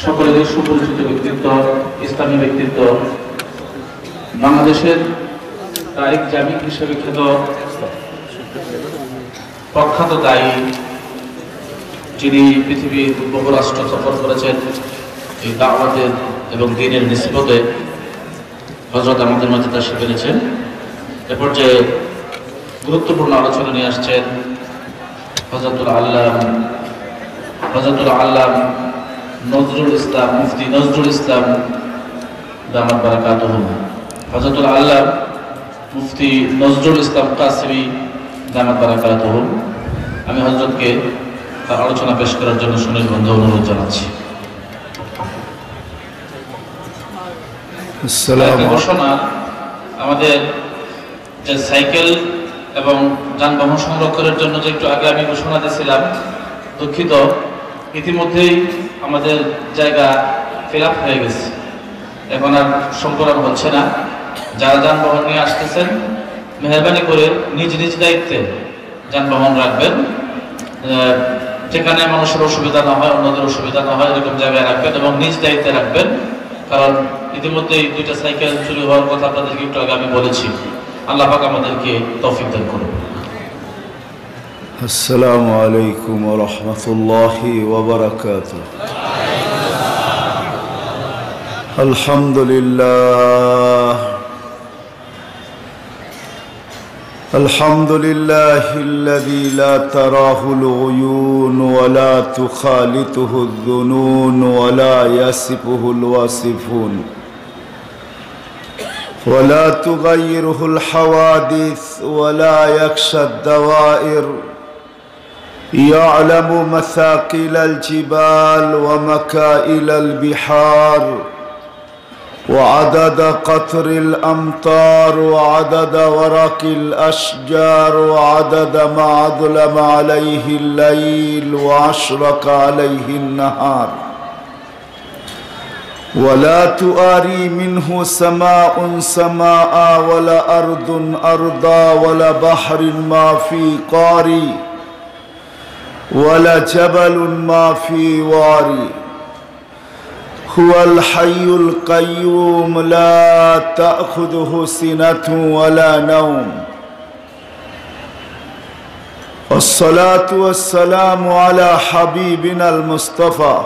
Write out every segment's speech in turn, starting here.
সকলেরই সুপরিচিত ব্যক্তিত্ব, ইসলামী ব্যক্তিত্ব, বাংলাদেশের তারিক জামি হিসেবে খ্যাত প্রখ্যাত দায়ী, যিনি পৃথিবীর বহু রাষ্ট্র সফর করেছেন এই দাওয়াতের এবং দ্বীনের নিসবতে, হযরত আমাদের মাঝে তাশরীফ এনেছেন। এ পর্যায়ে গুরুত্বপূর্ণ আলোচনা নিয়ে আসছেন হযরতুল আল্লাম নজরুল ইসলাম, মুফতি নজরুল ইসলাম দামাত বারাকাতুহু। হযরতুল আল্লাম মুফতি নজরুল ইসলাম কাসেমি দামাত বারাকাতুহু। আমি হযরতকে তার আলোচনা পেশ করার জন্য সুনির্বন্ধ অনুরোধ জানাচ্ছি। ঘোষণা, আমাদের যে সাইকেল এবং যানবাহন সংরক্ষণের জন্য যে একটু আগে আমি ঘোষণা দিয়েছিলাম, দুঃখিত, ইতিমধ্যেই আমাদের জায়গা ফিল আপ হয়ে গেছে, এখন আর সংকলন হচ্ছে না। যারা যানবাহন নিয়ে আসতেছেন, মেহরবানি করে নিজ নিজ দায়িত্বে যানবাহন রাখবেন, যেখানে মানুষের অসুবিধা না হয়, অন্যদের অসুবিধা না হয়, এরকম জায়গায় রাখবেন এবং নিজ দায়িত্বে রাখবেন। কারণ ইতিমধ্যেই 2টা সাইকেল চুরি হওয়ার কথা আপনাদেরকে একটু আগে আমি বলেছি। আল্লাহ পাক আমাদেরকে তৌফিক দান করুন। আসসালামু আলাইকুম ওয়া রাহমাতুল্লাহি ওয়া বারাকাতুহু। আলহামদুলিল্লাহ আলহামদুলিল্লাহিল্লাযী লা তারাহুল উয়ুন ওয়া লা তুখালিতুহুদ দুনুন ওয়া লা ইয়াসিফুহুল ওয়াসিফুন ولا تغيره الحوادث ولا يخشى الدوائر يعلم مثاقيل الجبال ومكائل البحار وعدد قطر الأمطار وعدد ورق الأشجار وعدد ما أظلم عليه الليل وأشرق عليه النهار ولا تؤاري منه سماء سماء ولا أرض أرضا ولا بحر ما في قاري ولا جبل ما في واري هو الحي القيوم لا تأخذه سنة ولا نوم والصلاة والسلام على حبيبنا المصطفى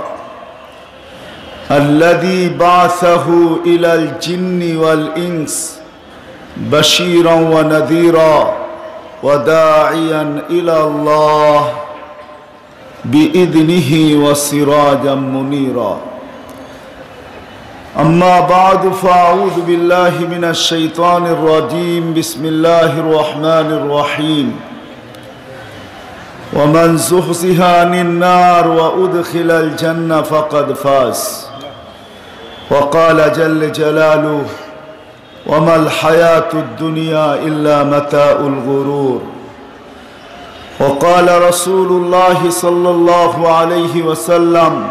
الذي بعثه إلى الجن والإنس بشيرا ونذيرا وداعيا إلى الله بإذنه وسراجا منيرا أما بعد فأعوذ بالله من الشيطان الرجيم بسم الله الرحمن الرحيم ومن زحزح عن النار وأدخل الجنة فقد فاز وقال جل جلاله وما الحياة الدنيا إلا متاع الغرور وقال رسول الله صلى الله عليه وسلم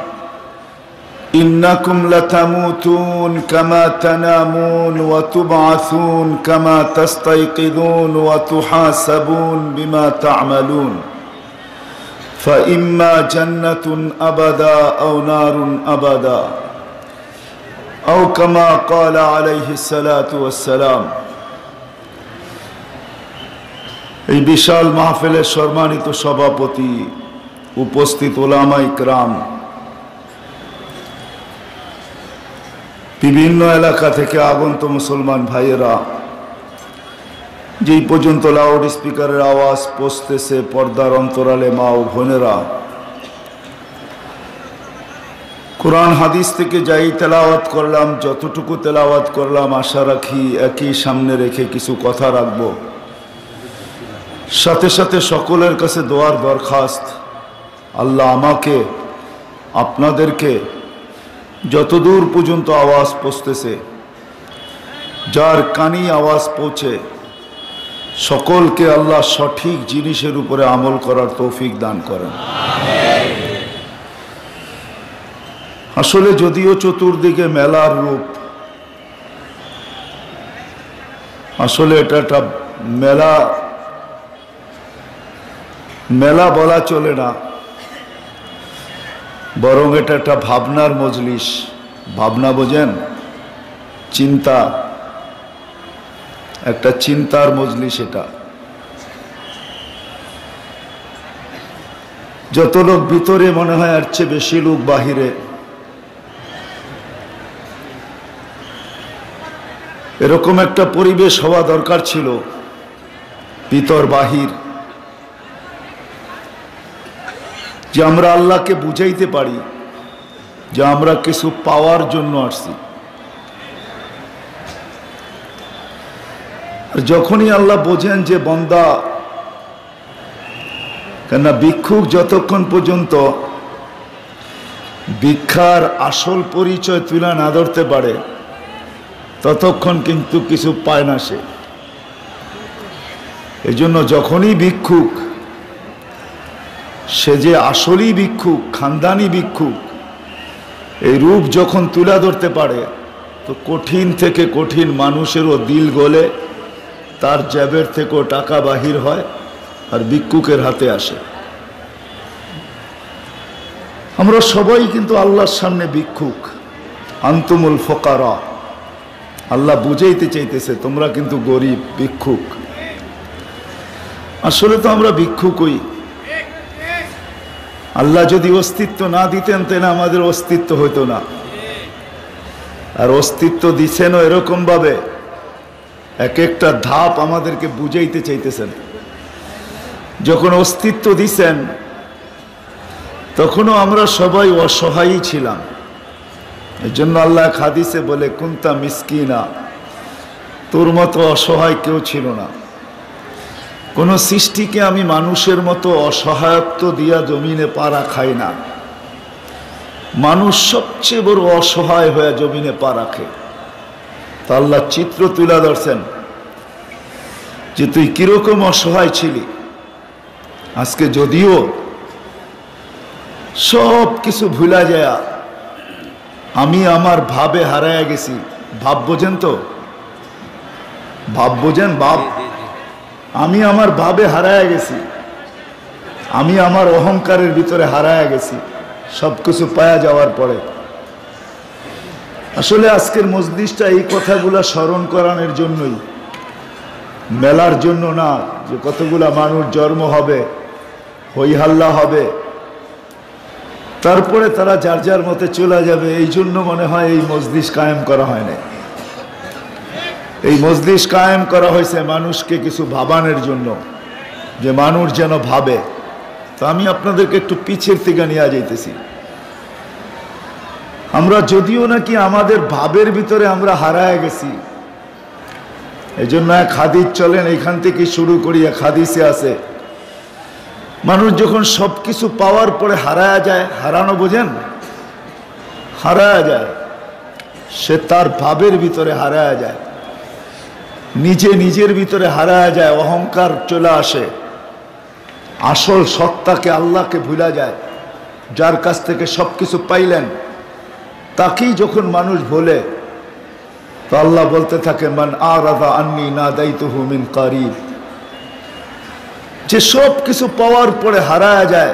إنكم لتموتون كما تنامون وتبعثون كما تستيقظون وتحاسبون بما تعملون فإما جنة أبدا أو نار أبدا أو كما قال عليه الصلاة والسلام। এই বিশাল মাহফিলের সম্মানিত সভাপতি, উপস্থিত উলামা ইকরাম, বিভিন্ন এলাকা থেকে আগত মুসলমান ভাইয়েরা, যেই পর্যন্ত লাউড স্পিকারের আওয়াজ পৌঁছতেছে, পর্দার অন্তরালে মা ও বোনেরা, কোরআন হাদিস থেকে যাই তেলাওয়াত করলাম, যতটুকু তেলাওয়াত করলাম, আশা রাখি একই সামনে রেখে কিছু কথা রাখব। সাথে সাথে সকলের কাছে দোয়ার দরখাস্ত, আল্লাহ আমাকে আপনাদেরকে যতদূর পর্যন্ত আওয়াজ পৌঁছতেছে, যার কানে আওয়াজ পৌঁছে, সকলকে আল্লাহ সঠিক জিনিসের উপরে আমল করার তৌফিক দান করেন। আসলে যদিও চতুর্দিকে মেলার রূপ, আসলে এটা একটা মেলা বলা চলে না, বরং এটা একটা ভাবনার মজলিস। ভাবনা বোঝেন? চিন্তা, একটা চিন্তার মজলিস এটা। যত লোক ভিতরে মনে হয় আর চেয়ে বেশি লোক বাহিরে। এরকম একটা পরিবেশ হওয়া দরকার ছিল, ভিতর বাহির, যে আমরা আল্লাহকে বুঝাইতে পারি যে আমরা কিছু পাওয়ার জন্য আসছি। যখনই আল্লাহ বোঝেন যে বান্দা, কেননা ভিক্ষুক যতক্ষণ পর্যন্ত ভিক্ষার আসল পরিচয় তুলে না ধরতে পারে ততক্ষণ কিন্তু কিছু পায় না সে। এই জন্য যখনই ভিক্ষুক, সে যে আসলেই ভিক্ষুক, খানদানি ভিক্ষুক, এই রূপ যখন তুলে ধরতে পারে তো কঠিন থেকে কঠিন মানুষেরও দিল গলে, তার জ্যাবের থেকেও টাকা বাহির হয় আর ভিক্ষুকের হাতে আসে। আমরা সবাই কিন্তু আল্লাহর সামনে ভিক্ষুক। আনতুমুল ফুকারা, আল্লাহ বুঝাইতে চাইতেছে তোমরা কিন্তু গরিব, ভিক্ষুক। আসলে তো আমরা ভিক্ষুকই। আল্লাহ যদি অস্তিত্ব না দিতেন তাহলে আমাদের অস্তিত্ব হইতো না। আর অস্তিত্ব দিচ্ছেনও এরকম ভাবে, এক একটা ধাপ আমাদেরকে বুঝাইতে চাইতেছেন। যখন অস্তিত্ব দিছেন তখনও আমরা সবাই অসহায়ই ছিলাম। এই জন্য আল্লাহ হাদিসে বলে, কুনতা মিসকিনা, তোর মতো অসহায় কেউ ছিল না। কোন সৃষ্টিকে আমি মানুষের মতো অসহায়ত্ব দিয়া জমিনে পা রাখাই না। মানুষ সবচেয়ে বড় অসহায় হয়ে জমিনে পা রাখে। তা আল্লাহ চিত্র তুলে ধরছেন যে তুই কিরকম অসহায় ছিলি। আজকে যদিও সব কিছু ভুলা যায়, আমি আমার ভাবে হারায় গেছি। ভাব বোঝেন তো? ভাব বোঝেন? ভাব। আমি আমার ভাবে হারায় গেছি, আমি আমার অহংকারের ভিতরে হারায় গেছি সব কিছু পাওয়া যাওয়ার পরে। আসলে আজকের মজলিসটা এই কথাগুলা স্মরণ করানোর জন্যই, মেলার জন্য না যে কতগুলা মানুষ জন্ম হবে, হই হাল্লা হবে, তারপরে তারা যার যার মতে চলে যাবে। এই জন্য মনে হয় এই মজলিস কায়েম করা হয় না। এই মজলিস কায়েম করা হয়েছে মানুষকে কিছু ভাবানোর জন্য, যে মানুষ যেন ভাবে। তো আমি আপনাদেরকে একটু পিছের থেকে নিয়ে যাইতেছি। আমরা যদিও নাকি আমাদের ভাবের ভিতরে আমরা হারায় গেছি, এই জন্য এক হাদিস চলেন, এইখান থেকে শুরু করি। এক হাদিসে আছে, মানুষ যখন সবকিছু পাওয়ার পরে হারায় যায়, হারানো বোঝেন? হারায় যায়, সে তার ভাবের ভিতরে হারায় যায়, নিজের ভিতরে হারায় যায়, অহংকার চলে আসে, আসল সত্তাকে, আল্লাহকে ভুলা যায়। যার কাছ থেকে সবকিছু পাইলেন তাকেই যখন মানুষ বলে, তো আল্লাহ বলতে থাকে, মান আরাদা আন্নি নাদাইতুহু মিন কারিব। যে সব কিছু পাওয়ার পরে হারায় যায়,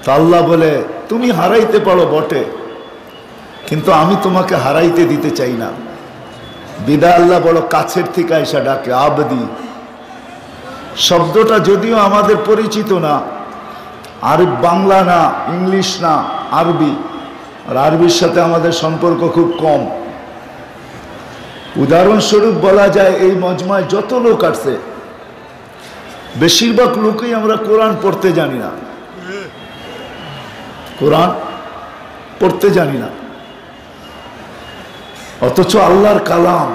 তা আল্লাহ বলে, তুমি হারাইতে পারো বটে, কিন্তু আমি তোমাকে হারাইতে দিতে চাই না। বিদায় আল্লাহ বড় কাছের থেকে এসে ডাকে, আবদি। শব্দটা যদিও আমাদের পরিচিত না, আর বাংলা না, ইংলিশ না, আরবি। আর আরবির সাথে আমাদের সম্পর্ক খুব কম। উদাহরণস্বরূপ বলা যায়, এই মজমায় যত লোক আসছে বেশিরভাগ লোকই আমরা কোরআন পড়তে জানি না। কোরআন পড়তে জানি না, অথচ আল্লাহর কালাম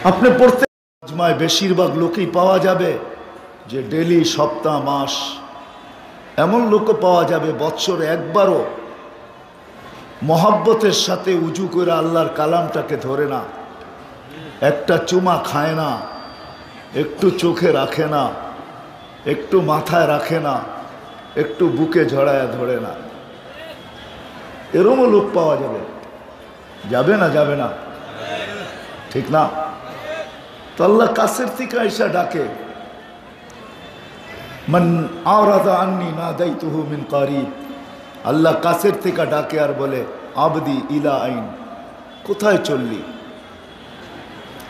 আপনি পড়তে। মজমায় বেশিরভাগ লোকই পাওয়া যাবে যে ডেলি, সপ্তাহ, মাস, এমন লোকও পাওয়া যাবে বৎসরে একবারও মহব্বতের সাথে উজু করে আল্লাহর কালামটাকে ধরে না, একটা চুমা খায় না, একটু চোখে রাখে না, একটু মাথায় রাখে না, একটু বুকে ঝড়ায় ধরে না। এরমও লোক পাওয়া যাবে। যাবে না? যাবে না? ঠিক না? তো আল্লাহ কাছের থেকে আইসা ডাকে, মান আরাদা আন্নি নাদাইতুহু মিন কারিব। আল্লাহ কাছের থেকে ডাকে আর বলে, আবদি ইলা আইন, কোথায় চললি?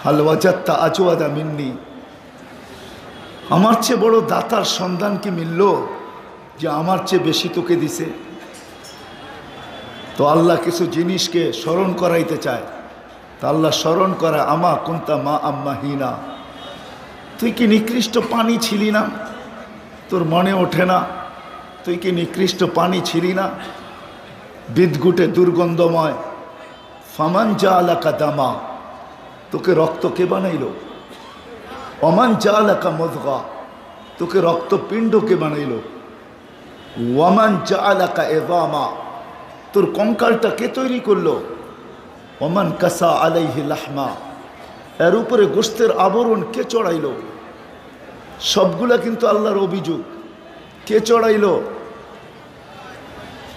হাল ওয়াজাত্তা আজওয়াদা মিন্নি, আমার চেয়ে বড় দাতার সন্ধান কি মিলল যে আমার চেয়ে বেশি তোকে দিছে? তো আল্লাহ কিছু জিনিসকে স্মরণ করাইতে চায়। তা আল্লাহ স্মরণ করা, আমা কুন্তা মা আম্মা হিনা, তুই কি নিকৃষ্ট পানি ছিলি না? তোর মনে ওঠে না তুই কি নিকৃষ্ট পানি ছিলি না? বিদঘুটে দুর্গন্ধময়। ফামান জাআলাকা দামা, তোকে রক্ত কে বানাইল? ওমান জাআলাকা মুদগা, তোকে রক্তপিণ্ড কে বানাইল? ওয়ামান জাআলাকা ইযামা, তোর কঙ্কালটা কে তৈরি করলো? ওমান কাসা আলাইহি লাহমা, এর উপরে গোশতের আবরণ কে চড়াইল? সবগুলা কিন্তু আল্লাহর অভিযোগ। কে চড়াইল?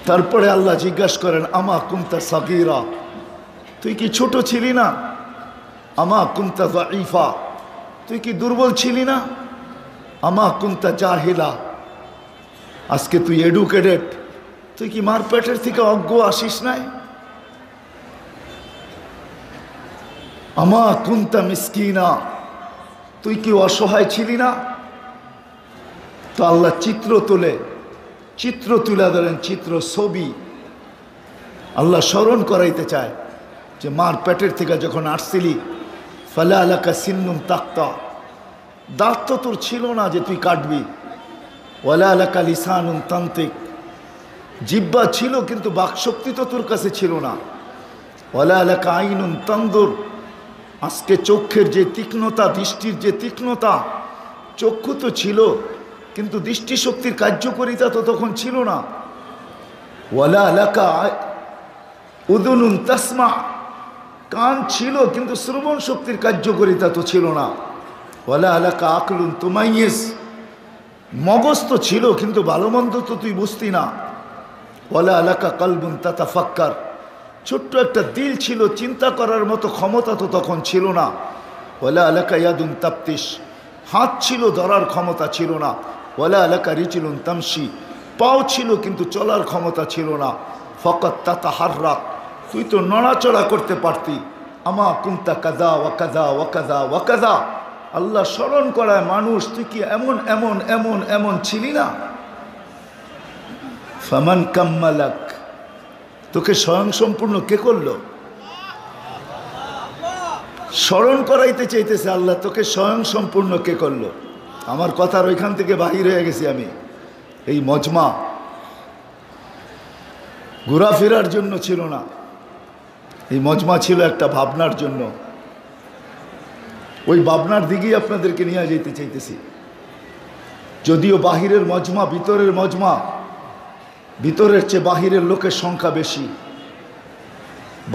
তারপরে আল্লাহ জিজ্ঞাসা করেন, আমা কুনতা সাগীরা, তুই কি ছোট ছিলি না? আমা কুনতা যাঈফা, তুই কি দুর্বল ছিলি না? আমা কুনতা জাহিলা, আজকে তুই এডুকেটেড, তুই কি মার পেটের থেকে অজ্ঞ আসিস নাই? আমা কুনতা মিসকিনা, তুই কি অসহায় ছিলি না? তো আল্লাহ চিত্র তুলে ধরেন, চিত্র, ছবি। আল্লাহ স্মরণ করাইতে চায় যে মার পেটের থেকে যখন আসছিলি, ফালা আলাকা সিন্নুন তাক্তা, দাঁত তো তোর ছিল না যে তুই কাটবি। ওয়ালা আলাকা লিসানুন তান্তিক, জিহ্বা ছিল কিন্তু বাকশক্তি তো তোর কাছে ছিল না। ওয়ালা আলাকা আইনুন তানদুর, আজকে চক্ষের যে তীক্ষ্ণতা, দৃষ্টির যে তীক্ষ্ণতা, চক্ষু তো ছিল কিন্তু দৃষ্টিশক্তির কার্যকারিতা তো তখন ছিল না। ওয়ালা আলাকা উদুনুন তাসমা, কান ছিল কিন্তু শ্রবণ শক্তির কার্যকারিতা তো ছিল না। ওয়ালা আলাকা আকলুন তুমাইয়িজ, মগজ তো ছিল কিন্তু ভালো মন্দ তো তুই বুঝতি না। ওয়ালা আলাকা কলবুন তাতাফাক্কার, ছোট্ট একটা দিল ছিল, চিন্তা করার মতো ক্ষমতা তো তখন ছিল না। ওয়ালা আলাকা ইয়াদুন তাফতিশ, হাত ছিল, ধরার ক্ষমতা ছিল না। ওয়ালা আলাকা রিজলুন তামশি, পাও ছিল কিন্তু চলার ক্ষমতা ছিল না। ফাকাত তাতাহাররাক, তুই তো নড়াচড়া করতে পারতি। আমা কুনতা কাযা ওয়া কাযা ওয়া কাযা ওয়া কাযা, আল্লাহ স্মরণ করায় মানুষ, তুই কি এমন এমন এমন এমন ছিলি না? ফামান কাম্মালাক, তোকে স্বয়ং সম্পূর্ণ কে করলো? স্মরণ করাইতে চাইতেছে আল্লাহ, তোকে স্বয়ং সম্পূর্ণ কে করলো? আমার কথার ওইখান থেকে বাহির হয়ে গেছি আমি। এই মজমা ঘোরাফেরার জন্য ছিল না, এই মজমা ছিল একটা ভাবনার জন্য। ওই ভাবনার দিকেই আপনাদেরকে নিয়ে যেতে চাইতেছি। যদিও বাহিরের মজমা, ভিতরের মজমা, ভিতরের চেয়ে বাহিরের লোকের সংখ্যা বেশি।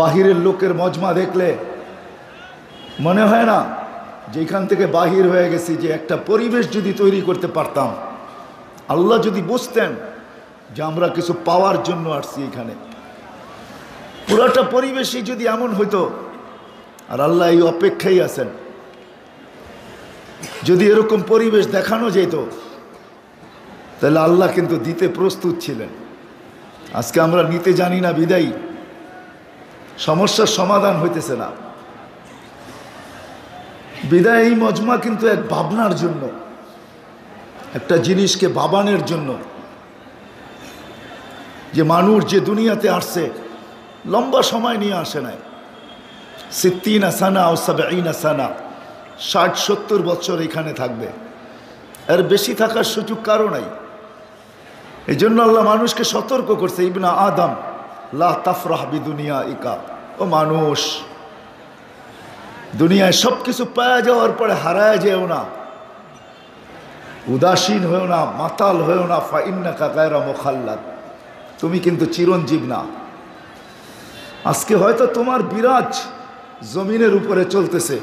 বাহিরের লোকের মজমা দেখলে মনে হয় না যেখান থেকে বাহির হয়ে গেছি, যে একটা পরিবেশ যদি তৈরি করতে পারতাম, আল্লাহ যদি বুঝতেন যে আমরা কিছু পাওয়ার জন্য আসছি এখানে, পুরাটা পরিবেশই যদি এমন হইতো, আর আল্লাহ এই অপেক্ষাই আছেন, যদি এরকম পরিবেশ দেখানো যেত, তাহলে আল্লাহ কিন্তু দিতে প্রস্তুত ছিলেন। আজকে আমরা নিতে জানি না বিদায়ী সমস্যার সমাধান হইতেছে না। বিদায় এই মজমা কিন্তু এক ভাবনার জন্য, একটা জিনিসকে ভাবানের জন্য, যে মানুষ যে দুনিয়াতে আসছে লম্বা সময় নিয়ে আসে নাই। 60 সানা ও 70 সানা, 60-70 বছর এখানে থাকবে, এর বেশি থাকার সুযোগ কারো নাই। এই জন্য আল্লাহ মানুষকে সতর্ক করছে, ইবনা আদম লা তাফরাহ বিদুনিয়া ইকা, ও মানুষ, দুনিয়ায় সব কিছু পাওয়া যাওয়ার পরে হারায় যেও না, উদাসীন হয়েও না, মাতাল হয়েও না। ফাইন্নাকা গায়রা মুখাল্লাদ, তুমি কিন্তু চিরঞ্জীব না। আজকে হয়তো তোমার বিরাজ জমিনের উপরে চলতেছে,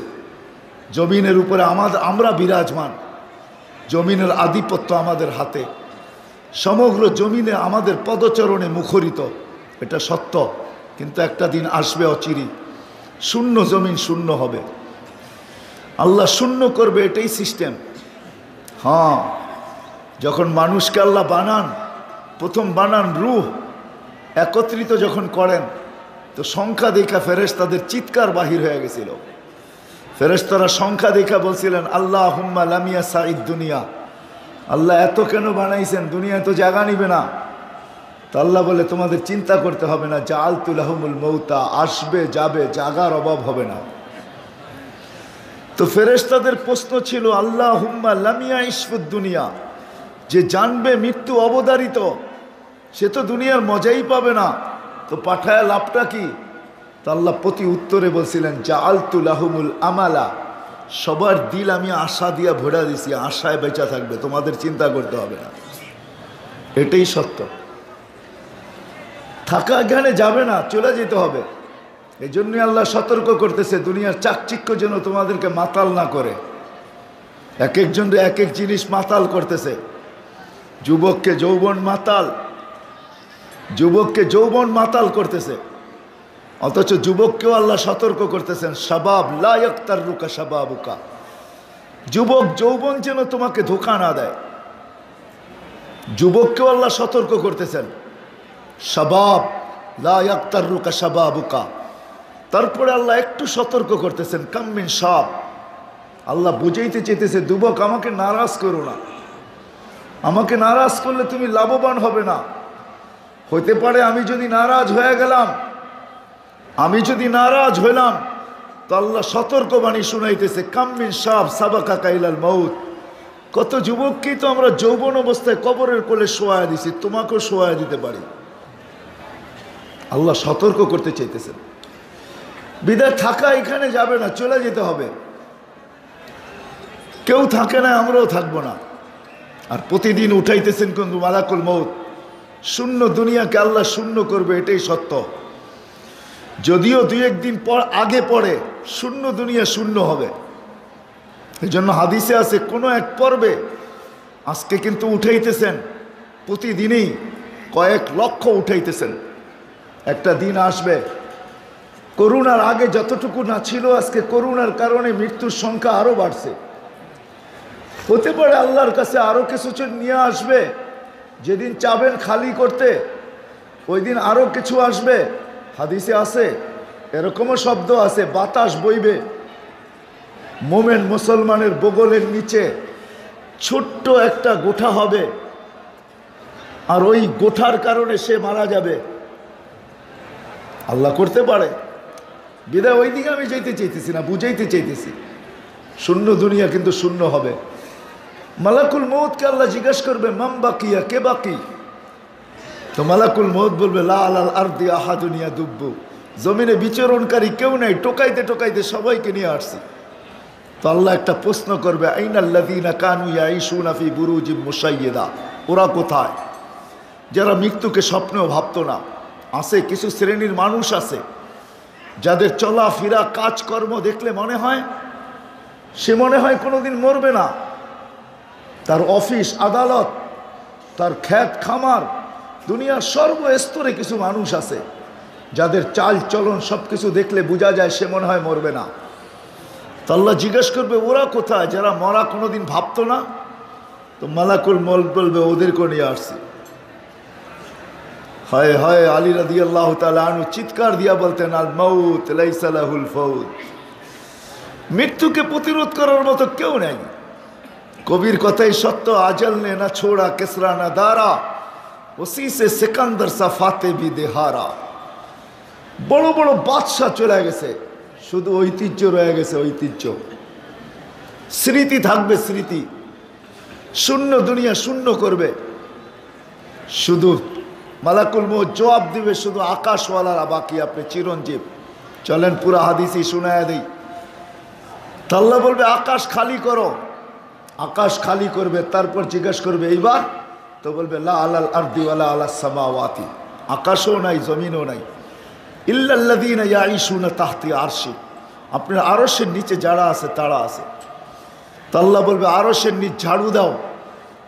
জমিনের উপরে আমরা বিরাজমান, জমিনের আধিপত্য আমাদের হাতে, সমগ্র জমিনে আমাদের পদচরণে মুখরিত, এটা সত্য। কিন্তু একটা দিন আসবে অচিরি, শূন্য জমিন শূন্য হবে, আল্লাহ শূন্য করবে, এটাই সিস্টেম। হ্যাঁ, যখন মানুষকে আল্লাহ বানান, প্রথম বানান রূহ, একত্রিত যখন করেন তো সংখ্যা দেখা ফেরেশতাদের চিৎকার বাহির হয়ে গেছিল। ফেরেশতারা সংখ্যা দেখা বলছিলেন আল্লাহুম্মা লামিয়া সাইদ দুনিয়া, আল্লাহ এত কেন বানাইছেন, দুনিয়া তো জায়গা নিবে না। তো আল্লাহ বলে তোমাদের চিন্তা করতে হবে না, জাআলতু লাহুমুল মৌতা, আসবে যাবে, জাগার অভাব হবে না। তো ফেরেশতাদের প্রশ্ন ছিল আল্লাহুম্মা লামিয়া ইশফুদ দুনিয়া, যে জানবে মৃত্যু অবধারিত সে তো দুনিয়ার মজাই পাবে না, তো পাঠায় লাভটা কি? তো আল্লাহ প্রতি উত্তরে বলছিলেন জাআলতু লাহুমুল আমালা, সবার দিল আমি আশা দিয়া ভরা দিছি, আশায় বেঁচা থাকবে, তোমাদের চিন্তা করতে হবে না। এটাই সত্য। থাকা এখানে যাবে না, চলে যেতে হবে। এই জন্যই আল্লাহ সতর্ক করতেছে দুনিয়ার চাকচিক্য যেন তোমাদেরকে মাতাল না করে। এক একজন এক এক জিনিস মাতাল করতেছে। যুবককে যৌবন মাতাল, যুবককে যৌবন মাতাল করতেছে, অথচ যুবককেও আল্লাহ সতর্ক করতেছেন শাবাব লা ইয়াক্তাররুকা শাবাবুকা, যুবক যৌবন যেন তোমাকে ধোঁকা না দেয়। যুবককেও আল্লাহ সতর্ক করতেছেন শাবাব লা ইয়াক্তাররুকা শাবাবুকা। তারপরে আল্লাহ একটু সতর্ক করতেছেন কাম্মিন শাব, আল্লাহ বুঝাইতে চাইতেছে যুবক আমাকে নারাজ করো না, আমাকে নারাজ করলে তুমি লাভবান হবে না। হইতে পারে আমি যদি নারাজ হয়ে গেলাম, আমি যদি নারাজ হইলাম, তো আল্লাহ সতর্কবাণী শুনাইতেছে কাম্মিন শাব সাবাকা কাইলাল মউত, কত যুবককেই তো আমরা যৌবন অবস্থায় কবরের কোলে শোয়া দিছি, তোমাকেও শোয়া দিতে পারি। আল্লাহ সতর্ক করতে চাইতেছেন। বিদায় থাকা এখানে যাবে না, চলে যেতে হবে। কেউ থাকে না, আমরাও থাকবো না। আর প্রতিদিন উঠাইতেছেন কিন্তু মালাকুল মউত, শূন্য দুনিয়াকে আল্লাহ শূন্য করবে, এটাই সত্য। যদিও দুই একদিন পর আগে পরে শূন্য দুনিয়া শূন্য হবে। এই জন্য হাদিসে আছে কোনো এক পর্বে আজকে কিন্তু উঠাইতেছেন, প্রতিদিনই কয়েক লক্ষ উঠাইতেছেন। একটা দিন আসবে করোনার আগে যতটুকু না ছিল, আজকে করোনার কারণে মৃত্যুর সংখ্যা আরো বাড়ছে। হতে পারে আল্লাহর কাছে আরো কিছু নিয়ে আসবে, যেদিন চাবেন খালি করতে ওই দিন আরো কিছু আসবে। হাদিসে আছে, এরকমও শব্দ আছে, বাতাস বইবে, মোমেন মুসলমানের বগলের নিচে ছোট্ট একটা গোঠা হবে, আর ওই গোঠার কারণে সে মারা যাবে। আল্লাহ করতে পারে, বিদায় ওই দিকে আমি যেতে চাইতেছি না, বুঝাইতে চাইতেছি শূন্য দুনিয়া কিন্তু শূন্য হবে। মালাকুল মউতকে আল্লাহ জিজ্ঞাসা করবে মাম বাকিয়া, কে বাকি? তো মালাকুল মউত বলবে লা আলাল আরদি আহাদুন ইয়াদুব্বু, জমিনে বিচরণকারী কেউ নাই, টোকাইতে টোকাইতে সবাইকে নিয়ে আসছি। তো আল্লাহ একটা প্রশ্ন করবে আইনাল্লাযীনা কানু ইয়াঈশুনা ফি বুরুজিম মুশাইয়্যিদা, ওরা কোথায়? যারা মৃত্যুকে স্বপ্নেও ভাবতো না। আছে কিছু শ্রেণীর মানুষ আছে যাদের চলাফেরা কাজকর্ম দেখলে মনে হয় সে কোনোদিন মরবে না। তার অফিস আদালত, তার ক্ষেত খামার, দুনিয়ার সর্বস্তরে কিছু মানুষ আছে যাদের চাল চলন সব কিছু দেখলে বোঝা যায় সে মনে হয় মরবে না। তো আল্লাহ জিজ্ঞেস করবে ওরা কোথায়, যারা মরা কোনোদিন ভাবতো না? তো মালাকুল মউত বলবে ওদেরকে নিয়ে আসছি। হায় হায়, আলী রাদিয়াল্লাহু তাআলা আনহু চিৎকার দিয়া বলতেন আল মাউত লাইসা লাহুল ফাউত, মৃত্যুকে প্রতিরোধ করার মতো কেউ নেই। কবির কথাই সত্য, আজল নে না ছোড়া কেসরা না দারা, ওসি সে সিকান্দার সা ফাতে বি দেহারা। বড় বড় বাদশা চলে গেছে, শুধু ঐতিহ্য রয়ে গেছে, ঐতিহ্য, স্মৃতি থাকবে, স্মৃতি। শূন্য দুনিয়া শূন্য করবে, শুধু মালাকুল মউত জবাব দিবে শুধু আকাশওয়ালারা বাকি, আপনি চিরঞ্জীব। চলেন পুরা হাদিসই শোনায়া দেই। আল্লাহ বলবে আকাশ খালি করো, আকাশ খালি করবে, তারপর জিজ্ঞাসা করবে এইবার, তো বলবে লা আলাল আরদি ওয়ালা আলাস সামাওয়াতি, আকাশও নাই জমিনও নাই, ইল্লাল্লাযীনা ইয়াঈশুনা তাহতি আরশি, আপনার আরশের নিচে যারা আছে তারা আছে। তো আল্লাহ বলবে আরশের নিচ ঝাড়ু দাও,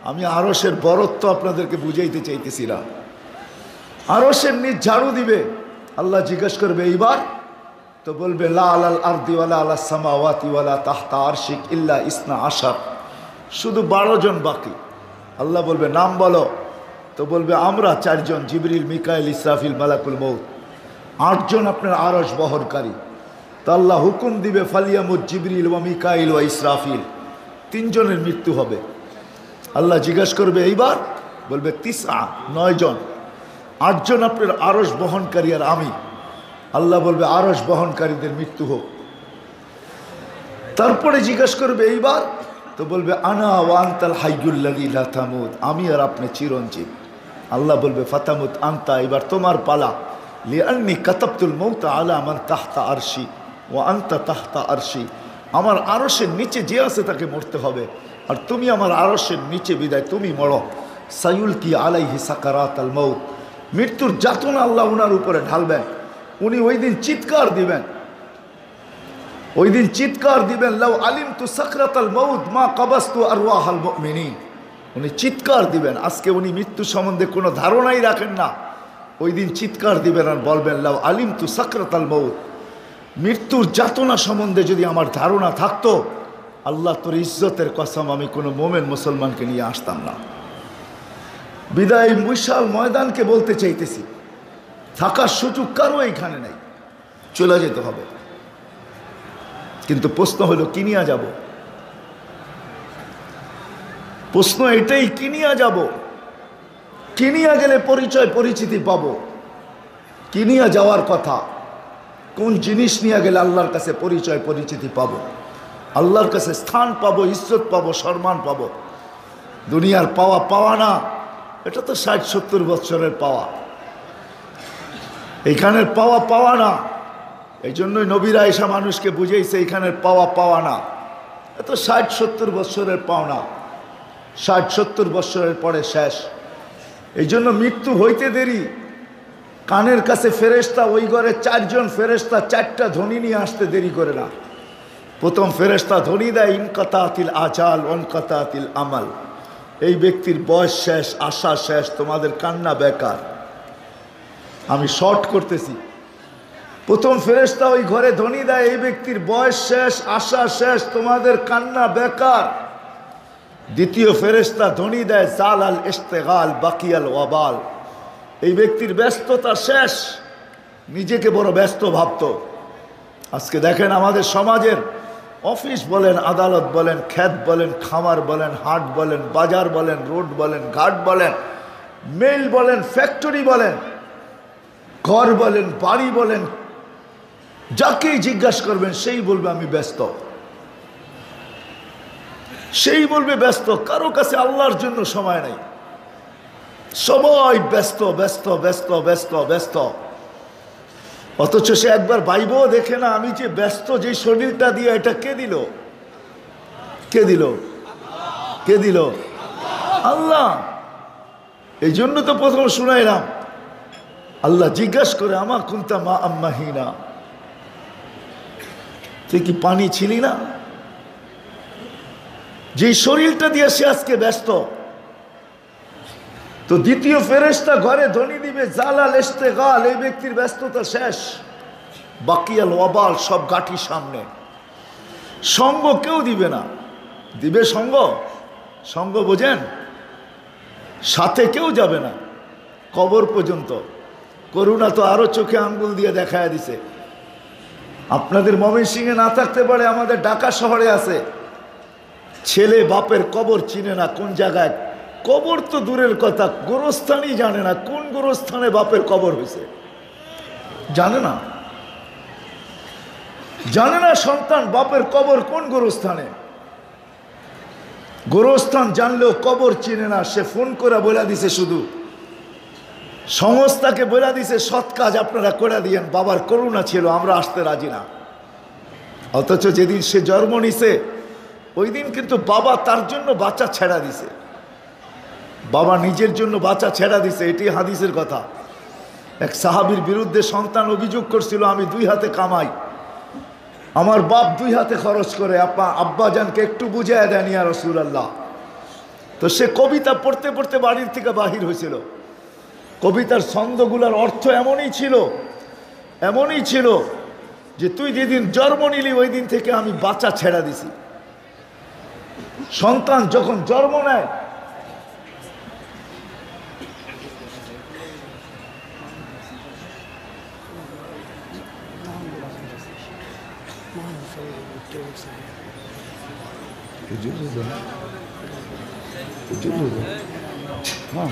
আমি আরশের বরত্ব আপনাদেরকে বুঝাইতে চাইতেছি না। আরশের নিচ ঝাড়ু দিবে, আল্লাহ জিজ্ঞেস করবে এইবার, তো বলবে লা আলাল আরদি ওয়ালা আলাস সামাওয়াতি ওয়ালা তাহতা আরশিক ইল্লা ইসনা আশার, শুধু 12 জন বাকি। আল্লাহ বলবে নাম বলো, তো বলবে আমরা চারজন, জিবরিল, মিকাইল, ইসরাফিল, মালাকুল মউত, 8 জন আপনার আরশ বহরকারী। তো আল্লাহ হুকুম দিবে ফালিয়ামুত জিবরিল ওয়া মিকাইল ওয়া ইসরাফিল, 3 জনের মৃত্যু হবে। আল্লাহ জিজ্ঞাসা করবে এইবার, বলবে 9 জন, 8 জন আপনার আরশ বহনকারী আর আমি। আল্লাহ বলবে আরশ বহনকারীদের মৃত্যু হোক। তারপরে জিজ্ঞাসা করবে এইবার, তো বলবে আনা ওয়া আনতাল হাইয়ুল্লাযী লা তামুত, আমি আর আপনি চিরঞ্জীব। আল্লাহ বলবে ফাতামুত আনতা, এবার তোমার পালা। লিআন্নী কাতাবতুল মাউতা আলা মান তাহতা আরশি ওয়া আনতা তাহতা আরশি, আমার আরশের নিচে যে আছে তাকে মরতে হবে, আর তুমি আমার আরশের নিচে, বিদায় তুমি মরো। সায়ুলকি আলাইহি সাকারাতাল মাউত, মৃত্যুর যাতনা আল্লাহ ওনার উপরে ঢালবেন। উনি ওই দিন চিৎকার দিবেন, ওই দিন চিৎকার দিবেন, লাউ আলিমতু সাকরাতাল মাউত মা কাবাসতু আরওয়াহাল মুমিনিন। উনি চিৎকার দিবেন। আজকে উনি মৃত্যু সম্বন্ধে কোনো ধারণাই রাখেন না। ওই দিন চিৎকার দিবেন আর বলবেন, লাউ আলিমতু সাকরাতাল মাউত, মৃত্যুর যাতনা সম্বন্ধে যদি আমার ধারণা থাকতো, আল্লাহ তোর ইজ্জতের কসম, আমি কোনো মোমেন মুসলমানকে নিয়ে আসতাম না। বিদায় বিশাল ময়দানকে বলতে চাইতেছি, থাকার সুযোগ কারো এইখানে নেই, চলে যেতে হবে। কিন্তু প্রশ্ন হলো কি নিয়ে যাব? প্রশ্ন এটাই, কি নিয়ে যাব? কি নিয়ে গেলে পরিচয় পরিচিতি পাবো? কি নিয়ে যাওয়ার কথা? কোন জিনিস নিয়ে গেলে আল্লাহর কাছে পরিচয় পরিচিতি পাবো, আল্লাহর কাছে স্থান পাবো, ইজ্জত পাবো, সম্মান পাবো? দুনিয়ার পাওয়া পাওয়া না, এটা তো 60-70 বছরের পাওয়া। এইখানের পাওয়া পাওয়া না। এই জন্যই নবীরা এসা মানুষকে বুঝেইছে এইখানের পাওয়া পাওয়া না, এত 60-70 বছরের পাওনা, 60-70 বছরের পরে শেষ। এই জন্য মৃত্যু হইতে দেরি। কানের কাছে ফেরেশতা, ওই ঘরে 4 জন ফেরেশতা 4টা ধ্বনি নিয়ে আসতে দেরি করে না। প্রথম ফেরেশতা ধ্বনি দেয়, ইনকাতাতিল আজাল ওয়ানকাতাতিল আমাল, এই ব্যক্তির বয়স শেষ, আশা শেষ, তোমাদের কান্না বেকার। আমি শর্ট করতেছি। প্রথম ফেরেশতা ওই ঘরে ধ্বনি দেয়, এই ব্যক্তির বয়স শেষ, আশা শেষ, তোমাদের কান্না বেকার। দ্বিতীয় ফেরেশতা ধ্বনি দেয়, জালাল ইশতিগাল বাকিয়াল ওয়াবাল, এই ব্যক্তির ব্যস্ততা শেষ, নিজেকে বড় ব্যস্ত ভাবত। আজকে দেখেন আমাদের সমাজের অফিস বলেন, আদালত বলেন, ক্ষেত বলেন, খামার বলেন, হাট বলেন, বাজার বলেন, রোড বলেন, ঘাট বলেন, মেল বলেন, ফ্যাক্টরি বলেন, ঘর বলেন, বাড়ি বলেন, যাকেই জিজ্ঞাসা করবেন সেই বলবে আমি ব্যস্ত, সেই বলবে ব্যস্ত। কারো কাছে আল্লাহর জন্য সময় নেই, সবাই ব্যস্ত ব্যস্ত ব্যস্ত ব্যস্ত ব্যস্ত। অথচ সে একবার ভাইবও দেখে না, আমি যে ব্যস্ত, যে শরীরটা দিয়ে, এটা কে দিল? কে দিল? কে দিল? আল্লাহ। এই জন্য তো প্রথম শুনাইলাম, আল্লাহ জিজ্ঞাসা করে, আমা কুনতা মা আম্মাহিনা, তুই কি পানি ছিলি না? যে শরীরটা দিয়ে সে আজকে ব্যস্ত। তো দ্বিতীয় ফেরেশতা ঘরে ধ্বনি দিবে, জালাল ইশতিগাল, এই ব্যক্তির ব্যস্ততা শেষ, বাকিয়াল ওয়াবাল, সব গাঠি সামনে। সঙ্গ কেউ দিবে না। দিবে সঙ্গ? সঙ্গ বোঝেন? সাথে কেউ যাবে না কবর পর্যন্ত। করুণা তো আরো চোখে আঙ্গুল দিয়ে দেখায় দিছে। আপনাদের ময়মনসিংহে না থাকতে পারে, আমাদের ঢাকা শহরে আছে। ছেলে বাপের কবর চিনে না, কোন জায়গায় কবর তো দূরের কথা, গোরস্থানই জানে না, কোন গোরস্থানে বাপের কবর হয়েছে জানে না। জানে না সন্তান বাপের কবর কোন গোরস্থানে। গোরস্থান জানলেও কবর চিনে না। সে ফোন করে বলে দিছে, শুধু সংস্থাকে বলে দিছে, সৎ কাজ আপনারা করে দিয়েন, বাবার করুণা ছিল, আমরা আসতে রাজি না। অথচ যেদিন সে জন্ম নিছে ওই দিন কিন্তু বাবা তার জন্য বাচ্চা ছেড়া দিছে, বাবা নিজের জন্য বাচ্চা ছেড়া দিছে। এটি হাদিসের কথা। এক সাহাবীর বিরুদ্ধে সন্তান অভিযোগ করছিল, আমি 2 হাতে কামাই, আমার বাপ 2 হাতে খরচ করে, আব্বাজানকে একটু বুঝাইয়া দেন ইয়া রাসূলুল্লাহ। তো সে কবিতা পড়তে পড়তে বাড়ির থেকে বাহির হয়েছিল। কবিতার ছন্দগুলোর অর্থ এমনই ছিল যে তুই যেদিন জন্ম নিলি ওই দিন থেকে আমি বাচ্চা ছেড়া দিছি। সন্তান যখন জন্ম নেয় हाँ